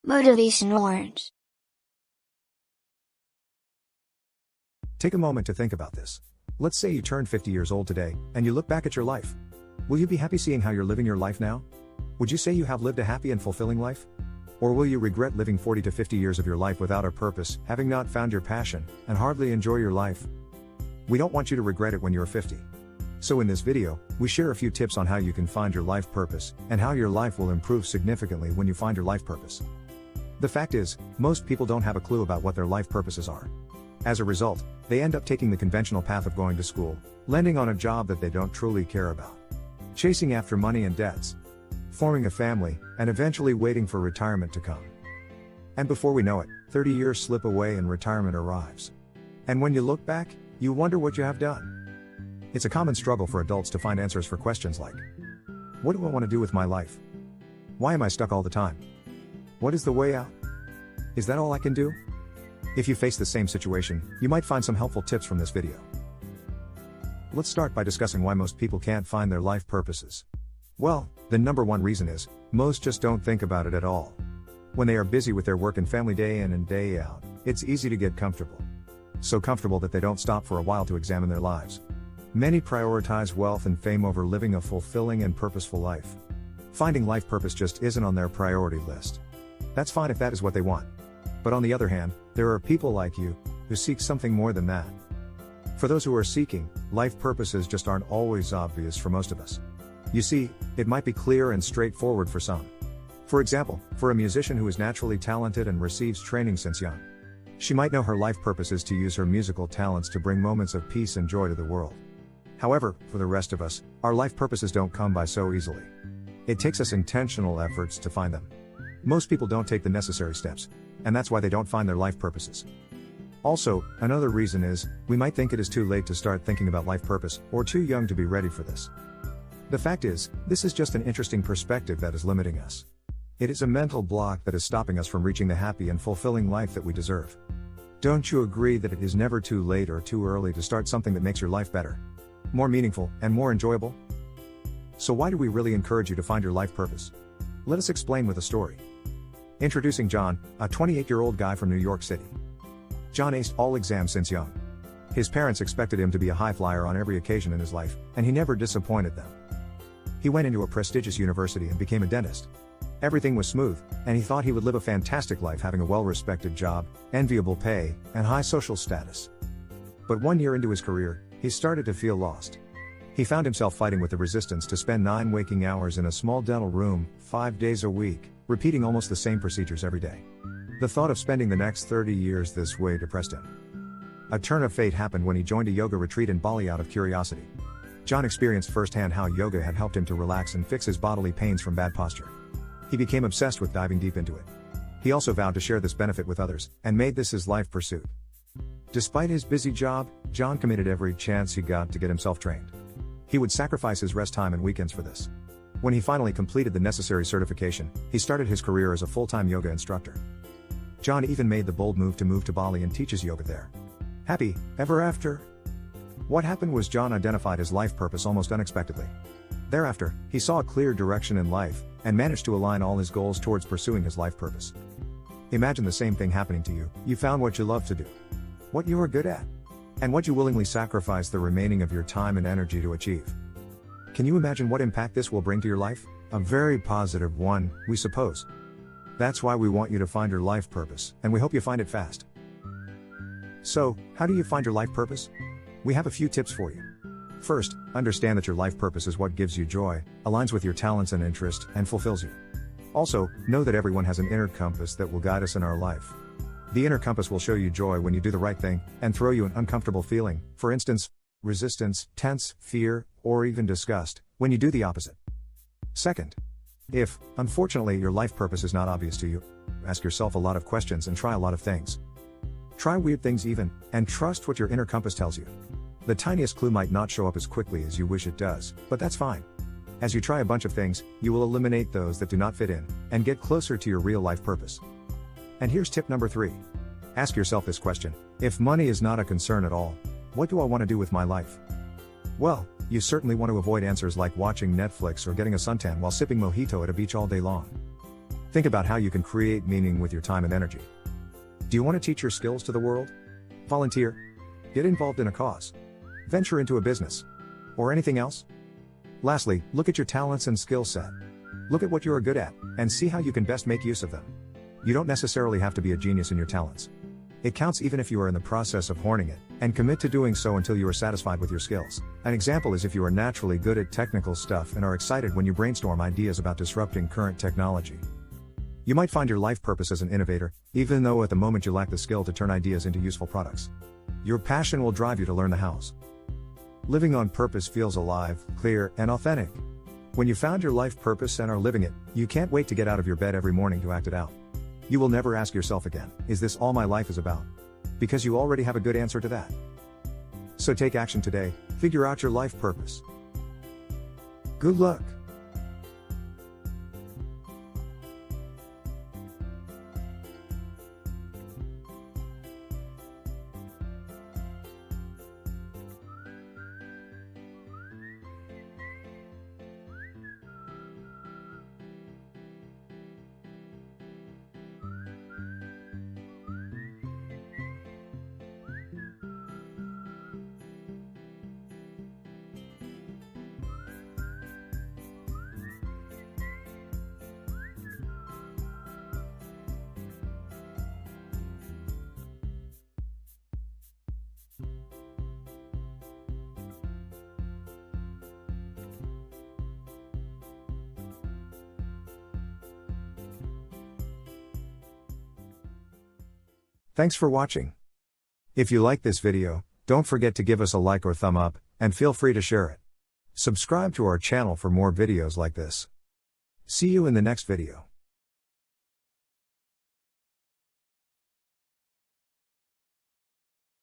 Motivation words. Take a moment to think about this. Let's say you turn 50 years old today, and you look back at your life. Will you be happy seeing how you're living your life now? Would you say you have lived a happy and fulfilling life? Or will you regret living 40 to 50 years of your life without a purpose, having not found your passion, and hardly enjoy your life? We don't want you to regret it when you're 50. So in this video, we share a few tips on how you can find your life purpose, and how your life will improve significantly when you find your life purpose. The fact is, most people don't have a clue about what their life purposes are. As a result, they end up taking the conventional path of going to school, landing on a job that they don't truly care about, chasing after money and debts, forming a family, and eventually waiting for retirement to come. And before we know it, 30 years slip away and retirement arrives. And when you look back, you wonder what you have done. It's a common struggle for adults to find answers for questions like, what do I want to do with my life? Why am I stuck all the time? What is the way out? Is that all I can do? If you face the same situation, you might find some helpful tips from this video. Let's start by discussing why most people can't find their life purposes. Well, the number one reason is, most just don't think about it at all. When they are busy with their work and family day in and day out, it's easy to get comfortable. So comfortable that they don't stop for a while to examine their lives. Many prioritize wealth and fame over living a fulfilling and purposeful life. Finding life purpose just isn't on their priority list. That's fine if that is what they want. But on the other hand, there are people like you, who seek something more than that. For those who are seeking, life purposes just aren't always obvious for most of us. You see, it might be clear and straightforward for some. For example, for a musician who is naturally talented and receives training since young. She might know her life purpose is to use her musical talents to bring moments of peace and joy to the world. However, for the rest of us, our life purposes don't come by so easily. It takes us intentional efforts to find them. Most people don't take the necessary steps, and that's why they don't find their life purposes. Also, another reason is, we might think it is too late to start thinking about life purpose, or too young to be ready for this. The fact is, this is just an interesting perspective that is limiting us. It is a mental block that is stopping us from reaching the happy and fulfilling life that we deserve. Don't you agree that it is never too late or too early to start something that makes your life better, more meaningful, and more enjoyable? So why do we really encourage you to find your life purpose? Let us explain with a story. Introducing John, a 28-year-old guy from New York City. John aced all exams since young. His parents expected him to be a high flyer on every occasion in his life, and he never disappointed them. He went into a prestigious university and became a dentist. Everything was smooth, and he thought he would live a fantastic life having a well-respected job, enviable pay, and high social status. But 1 year into his career, he started to feel lost. He found himself fighting with the resistance to spend 9 waking hours in a small dental room, 5 days a week, repeating almost the same procedures every day. The thought of spending the next 30 years this way depressed him. A turn of fate happened when he joined a yoga retreat in Bali out of curiosity. John experienced firsthand how yoga had helped him to relax and fix his bodily pains from bad posture. He became obsessed with diving deep into it. He also vowed to share this benefit with others, and made this his life pursuit. Despite his busy job, John committed every chance he got to get himself trained. He would sacrifice his rest time and weekends for this. When he finally completed the necessary certification, he started his career as a full-time yoga instructor. John even made the bold move to Bali and teaches yoga there. Happy ever after? What happened was John identified his life purpose almost unexpectedly. Thereafter, he saw a clear direction in life, and managed to align all his goals towards pursuing his life purpose. Imagine the same thing happening to you. You found what you love to do, what you are good at, and what you willingly sacrifice the remaining of your time and energy to achieve. Can you imagine what impact this will bring to your life? A very positive one, we suppose. That's why we want you to find your life purpose, and we hope you find it fast. So, how do you find your life purpose? We have a few tips for you. First, understand that your life purpose is what gives you joy, aligns with your talents and interests, and fulfills you. Also, know that everyone has an inner compass that will guide us in our life. The inner compass will show you joy when you do the right thing, and throw you an uncomfortable feeling, for instance, resistance, tense, fear, or even disgust, when you do the opposite. Second, if, unfortunately, your life purpose is not obvious to you, ask yourself a lot of questions and try a lot of things. Try weird things even, and trust what your inner compass tells you. The tiniest clue might not show up as quickly as you wish it does, but that's fine. As you try a bunch of things, you will eliminate those that do not fit in, and get closer to your real life purpose. And here's tip number 3. Ask yourself this question: if money is not a concern at all, what do I want to do with my life? Well, you certainly want to avoid answers like watching Netflix or getting a suntan while sipping mojito at a beach all day long. Think about how you can create meaning with your time and energy. Do you want to teach your skills to the world? Volunteer? Get involved in a cause? Venture into a business? Or anything else? Lastly, look at your talents and skill set. Look at what you are good at, and see how you can best make use of them. You don't necessarily have to be a genius in your talents. It counts even if you are in the process of honing it, and commit to doing so until you are satisfied with your skills. An example is if you are naturally good at technical stuff and are excited when you brainstorm ideas about disrupting current technology. You might find your life purpose as an innovator, even though at the moment you lack the skill to turn ideas into useful products. Your passion will drive you to learn the hows. Living on purpose feels alive, clear, and authentic. When you found your life purpose and are living it, you can't wait to get out of your bed every morning to act it out. You will never ask yourself again, is this all my life is about? Because you already have a good answer to that. So take action today, figure out your life purpose. Good luck. Thanks for watching. If you like this video, don't forget to give us a like or thumb up, and feel free to share it. Subscribe to our channel for more videos like this. See you in the next video.